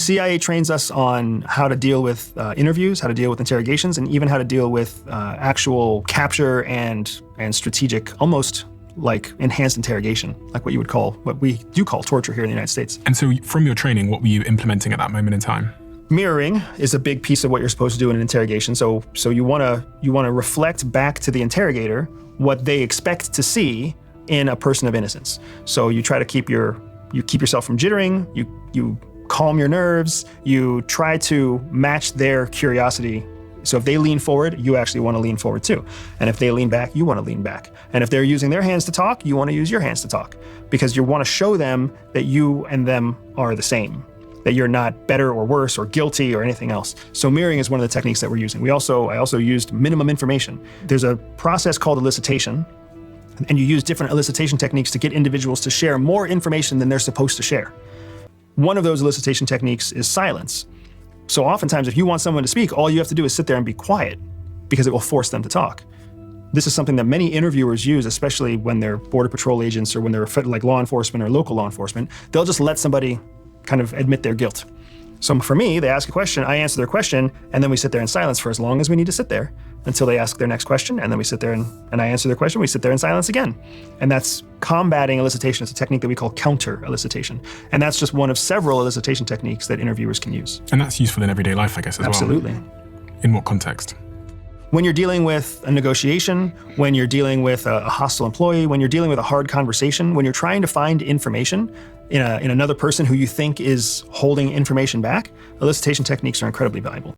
CIA trains us on how to deal with interviews, how to deal with interrogations, and even how to deal with actual capture and strategic, almost like enhanced interrogation, like what we do call torture here in the United States. And so from your training, what were you implementing at that moment in time? Mirroring is a big piece of what you're supposed to do in an interrogation. So you wanna reflect back to the interrogator what they expect to see in a person of innocence. So you try to keep yourself from jittering, you calm your nerves, you try to match their curiosity. So if they lean forward, you actually want to lean forward too. And if they lean back, you want to lean back. And if they're using their hands to talk, you want to use your hands to talk, because you want to show them that you and them are the same, that you're not better or worse or guilty or anything else. So mirroring is one of the techniques that we're using. I also used minimum information. There's a process called elicitation, and you use different elicitation techniques to get individuals to share more information than they're supposed to share. One of those elicitation techniques is silence. So oftentimes, if you want someone to speak, all you have to do is sit there and be quiet, because it will force them to talk. This is something that many interviewers use, especially when they're Border Patrol agents or when they're like law enforcement or local law enforcement. They'll just let somebody kind of admit their guilt. So for me, they ask a question, I answer their question, and then we sit there in silence for as long as we need to sit there until they ask their next question, and then we sit there and I answer their question, we sit there in silence again. And that's combating elicitation. It's a technique that we call counter-elicitation. And that's just one of several elicitation techniques that interviewers can use. And that's useful in everyday life, I guess, as Absolutely. well. In what context? When you're dealing with a negotiation, when you're dealing with a hostile employee, when you're dealing with a hard conversation, when you're trying to find information in another person who you think is holding information back, elicitation techniques are incredibly valuable.